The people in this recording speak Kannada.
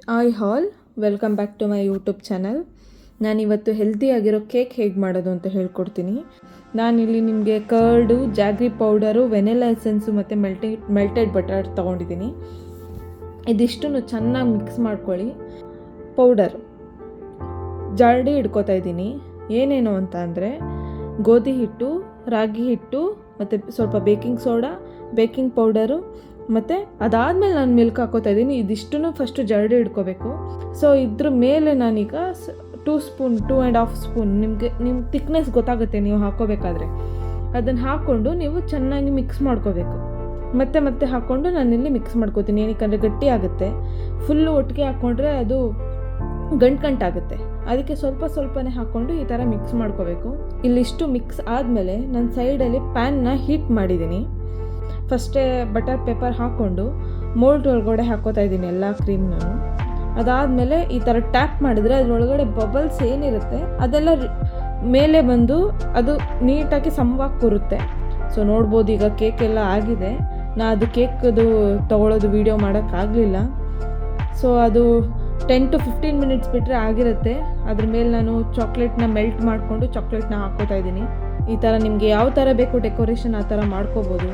Hi all, welcome back to my YouTube channel. ನಾನಿವತ್ತು ಹೆಲ್ತಿಯಾಗಿರೋ ಕೇಕ್ ಹೇಗೆ ಮಾಡೋದು ಅಂತ ಹೇಳ್ಕೊಡ್ತೀನಿ. ನಾನಿಲ್ಲಿ ನಿಮಗೆ curd, jaggery powder, vanilla essence ಮತ್ತು ಮೆಲ್ಟೆಡ್ ಬಟರ್ ತೊಗೊಂಡಿದ್ದೀನಿ. ಇದಿಷ್ಟನ್ನು ಚೆನ್ನಾಗಿ ಮಿಕ್ಸ್ ಮಾಡ್ಕೊಳ್ಳಿ. ಪೌಡರ್ ಜಾಡಿ ಇಟ್ಕೋತಾ ಇದ್ದೀನಿ. ಏನೇನು ಅಂತ ಅಂದರೆ ಗೋಧಿ ಹಿಟ್ಟು, ರಾಗಿ ಹಿಟ್ಟು ಮತ್ತು ಸ್ವಲ್ಪ ಬೇಕಿಂಗ್ ಸೋಡಾ, ಬೇಕಿಂಗ್ ಪೌಡರು ಮತ್ತು ಅದಾದಮೇಲೆ ನಾನು ಮಿಲ್ಕ್ ಹಾಕೋತಾ ಇದ್ದೀನಿ. ಇದಿಷ್ಟನ್ನು ಫಸ್ಟು ಜರಡಿ ಇಟ್ಕೋಬೇಕು. ಸೊ ಇದ್ರ ಮೇಲೆ ನಾನೀಗ 2.5 ಸ್ಪೂನ್ ನಿಮ್ಮ ಥಿಕ್ನೆಸ್ ಗೊತ್ತಾಗುತ್ತೆ ನೀವು ಹಾಕೋಬೇಕಾದ್ರೆ. ಅದನ್ನು ಹಾಕ್ಕೊಂಡು ನೀವು ಚೆನ್ನಾಗಿ ಮಿಕ್ಸ್ ಮಾಡ್ಕೋಬೇಕು. ಮತ್ತೆ ಹಾಕ್ಕೊಂಡು ನಾನಿಲ್ಲಿ ಮಿಕ್ಸ್ ಮಾಡ್ಕೋತೀನಿ. ಏನಕ್ಕೆ ಗಟ್ಟಿ ಆಗುತ್ತೆ. ಫುಲ್ಲು ಒಟ್ಟಿಗೆ ಹಾಕ್ಕೊಂಡ್ರೆ ಅದು ಗಂಟಾಗುತ್ತೆ. ಅದಕ್ಕೆ ಸ್ವಲ್ಪನೇ ಹಾಕ್ಕೊಂಡು ಈ ಥರ ಮಿಕ್ಸ್ ಮಾಡ್ಕೋಬೇಕು. ಇಲ್ಲಿಷ್ಟು ಮಿಕ್ಸ್ ಆದಮೇಲೆ ನಾನು ಸೈಡಲ್ಲಿ ಪ್ಯಾನ್ನ ಹೀಟ್ ಮಾಡಿದ್ದೀನಿ. ಫಸ್ಟೇ ಬಟರ್ ಪೇಪರ್ ಹಾಕ್ಕೊಂಡು ಮೋಲ್ಡ್ ಒಳಗಡೆ ಹಾಕೋತಾ ಇದ್ದೀನಿ ಎಲ್ಲ ಕ್ರೀಮ್ ನಾನು. ಅದಾದಮೇಲೆ ಈ ಥರ ಟ್ಯಾಪ್ ಮಾಡಿದ್ರೆ ಅದರೊಳಗಡೆ ಬಬಲ್ಸ್ ಏನಿರುತ್ತೆ ಅದೆಲ್ಲ ಮೇಲೆ ಬಂದು ಅದು ನೀಟಾಗಿ ಸಮವಾಗಿ ಕೂರುತ್ತೆ. ಸೊ ನೋಡ್ಬೋದು ಈಗ ಕೇಕ್ ಎಲ್ಲ ಆಗಿದೆ. ಅದು ಕೇಕದು ತೊಗೊಳೋದು ವೀಡಿಯೋ ಮಾಡೋಕ್ಕಾಗಲಿಲ್ಲ. ಸೊ ಅದು 10 to 15 ಮಿನಿಟ್ಸ್ ಬಿಟ್ಟರೆ ಆಗಿರುತ್ತೆ. ಅದ್ರ ಮೇಲೆ ನಾನು ಚಾಕ್ಲೇಟ್ನ ಮೆಲ್ಟ್ ಮಾಡಿಕೊಂಡು ಚಾಕ್ಲೇಟ್ನ ಹಾಕ್ಕೋತಾ ಇದ್ದೀನಿ. ಈ ಥರ ನಿಮಗೆ ಯಾವ ಥರ ಬೇಕು ಡೆಕೋರೇಷನ್ ಆ ಥರ ಮಾಡ್ಕೋಬೋದು.